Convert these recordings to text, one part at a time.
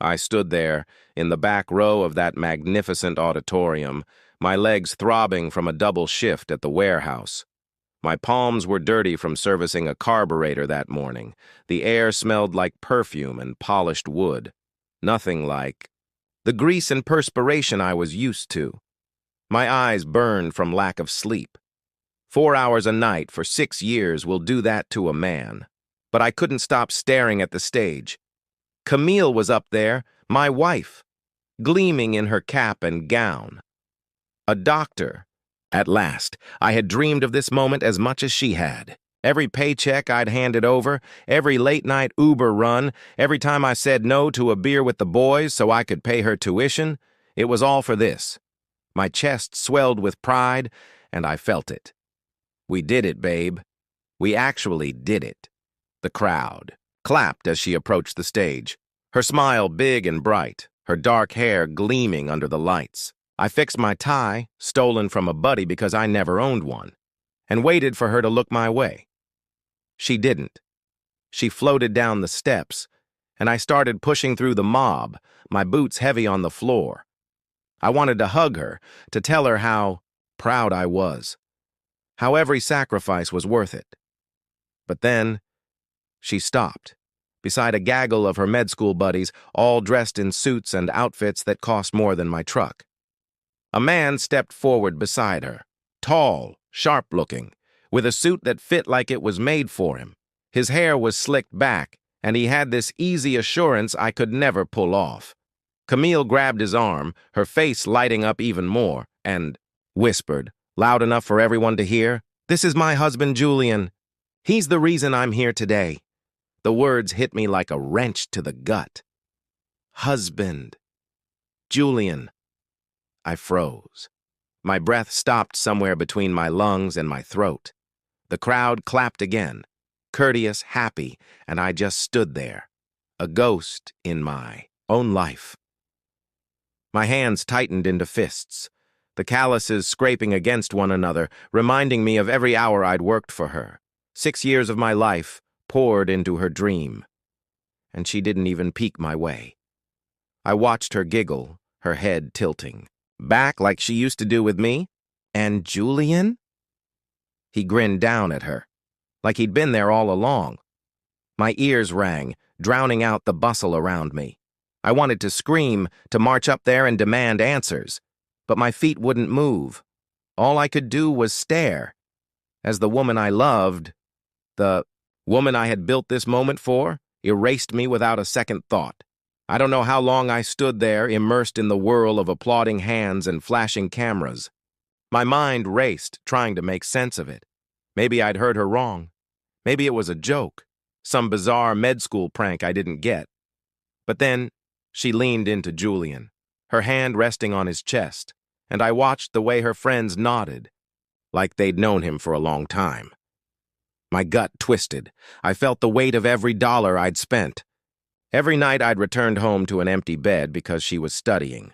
I stood there, in the back row of that magnificent auditorium, my legs throbbing from a double shift at the warehouse. My palms were dirty from servicing a carburetor that morning. The air smelled like perfume and polished wood. Nothing like the grease and perspiration I was used to. My eyes burned from lack of sleep. 4 hours a night for 6 years will do that to a man. But I couldn't stop staring at the stage. Camille was up there, my wife, gleaming in her cap and gown. A doctor. At last, I had dreamed of this moment as much as she had. Every paycheck I'd handed over, every late-night Uber run, every time I said no to a beer with the boys so I could pay her tuition, it was all for this. My chest swelled with pride, and I felt it. We did it, babe. We actually did it. The crowd clapped as she approached the stage, her smile big and bright, her dark hair gleaming under the lights. I fixed my tie, stolen from a buddy because I never owned one, and waited for her to look my way. She didn't. She floated down the steps, and I started pushing through the mob, my boots heavy on the floor. I wanted to hug her, to tell her how proud I was, how every sacrifice was worth it. But then, she stopped, beside a gaggle of her med school buddies, all dressed in suits and outfits that cost more than my truck. A man stepped forward beside her, tall, sharp-looking, with a suit that fit like it was made for him. His hair was slicked back, and he had this easy assurance I could never pull off. Camille grabbed his arm, her face lighting up even more, and whispered, loud enough for everyone to hear, "This is my husband, Julian. He's the reason I'm here today." The words hit me like a wrench to the gut. Husband. Julian. I froze. My breath stopped somewhere between my lungs and my throat. The crowd clapped again, courteous, happy, and I just stood there, a ghost in my own life. My hands tightened into fists, the calluses scraping against one another, reminding me of every hour I'd worked for her. 6 years of my life poured into her dream, and she didn't even peek my way. I watched her giggle, her head tilting. Back like she used to do with me? And Julian? He grinned down at her, like he'd been there all along. My ears rang, drowning out the bustle around me. I wanted to scream, to march up there and demand answers, but my feet wouldn't move. All I could do was stare, as the woman I loved, the woman I had built this moment for, erased me without a second thought. I don't know how long I stood there, immersed in the whirl of applauding hands and flashing cameras. My mind raced, trying to make sense of it. Maybe I'd heard her wrong. Maybe it was a joke, some bizarre med school prank I didn't get. But then, she leaned into Julian, her hand resting on his chest, and I watched the way her friends nodded, like they'd known him for a long time. My gut twisted. I felt the weight of every dollar I'd spent. Every night I'd returned home to an empty bed because she was studying.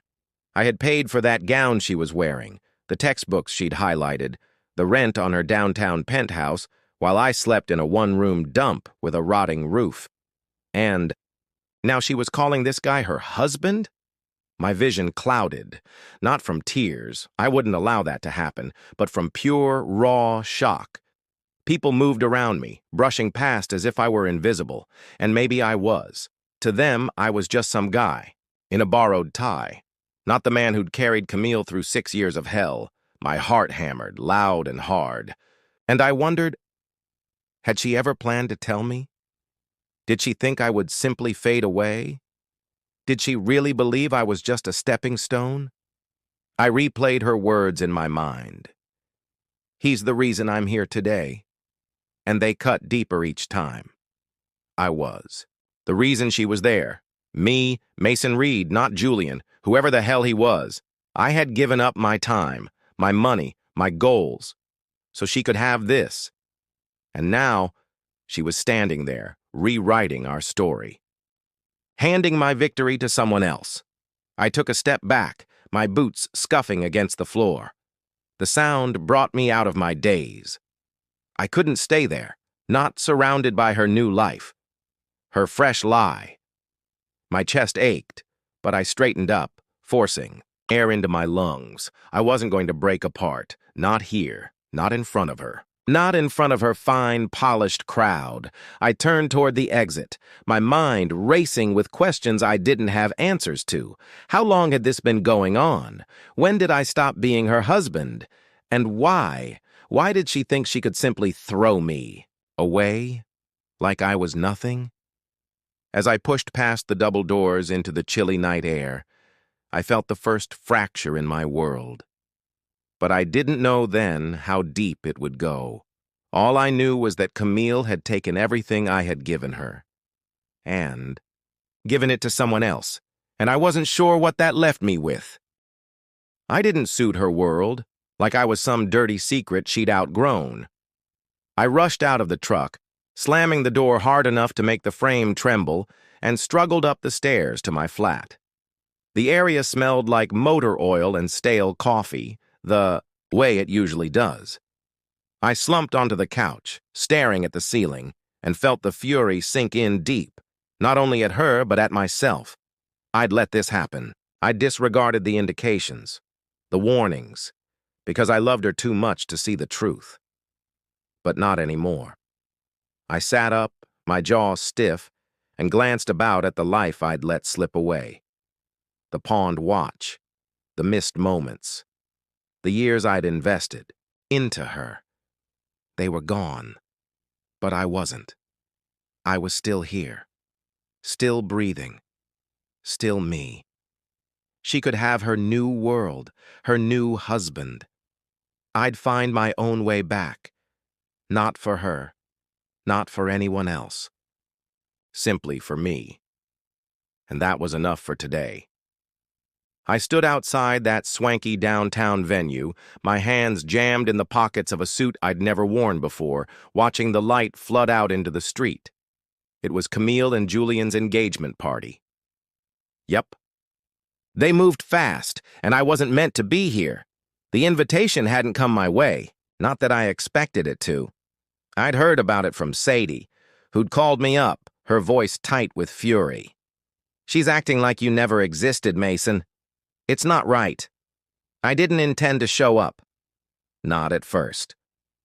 I had paid for that gown she was wearing, the textbooks she'd highlighted, the rent on her downtown penthouse, while I slept in a one-room dump with a rotting roof. And now she was calling this guy her husband? My vision clouded, not from tears, I wouldn't allow that to happen, but from pure, raw shock. People moved around me, brushing past as if I were invisible, and maybe I was. To them, I was just some guy, in a borrowed tie, not the man who'd carried Camille through 6 years of hell, my heart hammered, loud and hard. And I wondered, had she ever planned to tell me? Did she think I would simply fade away? Did she really believe I was just a stepping stone? I replayed her words in my mind. He's the reason I'm here today. And they cut deeper each time. I was. The reason she was there. Me, Mason Reed, not Julian, whoever the hell he was. I had given up my time, my money, my goals, so she could have this. And now, she was standing there, rewriting our story. Handing my victory to someone else. I took a step back, my boots scuffing against the floor. The sound brought me out of my daze. I couldn't stay there, not surrounded by her new life. Her fresh lie. My chest ached, but I straightened up, forcing air into my lungs. I wasn't going to break apart. Not here. Not in front of her. Not in front of her fine, polished crowd. I turned toward the exit, my mind racing with questions I didn't have answers to. How long had this been going on? When did I stop being her husband? And why? Why did she think she could simply throw me away like I was nothing? As I pushed past the double doors into the chilly night air, I felt the first fracture in my world. But I didn't know then how deep it would go. All I knew was that Camille had taken everything I had given her, and given it to someone else, and I wasn't sure what that left me with. I didn't suit her world, like I was some dirty secret she'd outgrown. I rushed out of the truck, slamming the door hard enough to make the frame tremble, and struggled up the stairs to my flat. The area smelled like motor oil and stale coffee, the way it usually does. I slumped onto the couch, staring at the ceiling, and felt the fury sink in deep, not only at her, but at myself. I'd let this happen. I disregarded the indications, the warnings, because I loved her too much to see the truth. But not anymore. I sat up, my jaw stiff, and glanced about at the life I'd let slip away. The pawned watch, the missed moments, the years I'd invested into her. They were gone, but I wasn't. I was still here, still breathing, still me. She could have her new world, her new husband. I'd find my own way back, not for her, not for anyone else, simply for me. And that was enough for today. I stood outside that swanky downtown venue, my hands jammed in the pockets of a suit I'd never worn before, watching the light flood out into the street. It was Camille and Julian's engagement party. Yep. They moved fast, and I wasn't meant to be here. The invitation hadn't come my way, not that I expected it to. I'd heard about it from Sadie, who'd called me up, her voice tight with fury. "She's acting like you never existed, Mason. It's not right. I didn't intend to show up." Not at first.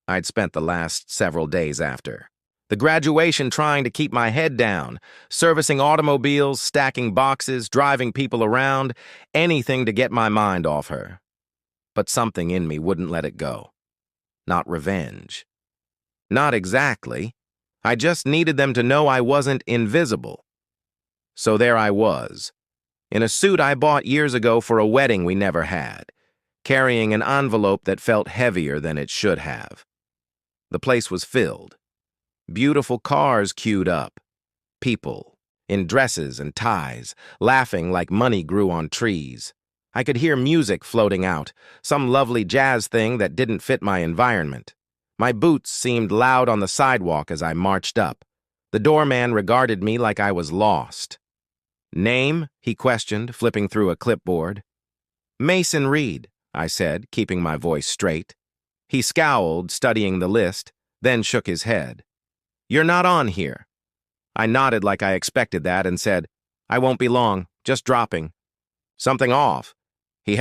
I'd spent the last several days after. The graduation trying to keep my head down, servicing automobiles, stacking boxes, driving people around, anything to get my mind off her. But something in me wouldn't let it go. Not revenge. Not exactly. I just needed them to know I wasn't invisible. So there I was, in a suit I bought years ago for a wedding we never had, carrying an envelope that felt heavier than it should have. The place was filled. Beautiful cars queued up. People, in dresses and ties, laughing like money grew on trees. I could hear music floating out, some lovely jazz thing that didn't fit my environment. My boots seemed loud on the sidewalk as I marched up. The doorman regarded me like I was lost. "Name?" he questioned, flipping through a clipboard. "Mason Reed," I said, keeping my voice straight. He scowled, studying the list, then shook his head. "You're not on here." I nodded like I expected that and said, "I won't be long, just dropping." "Something off." He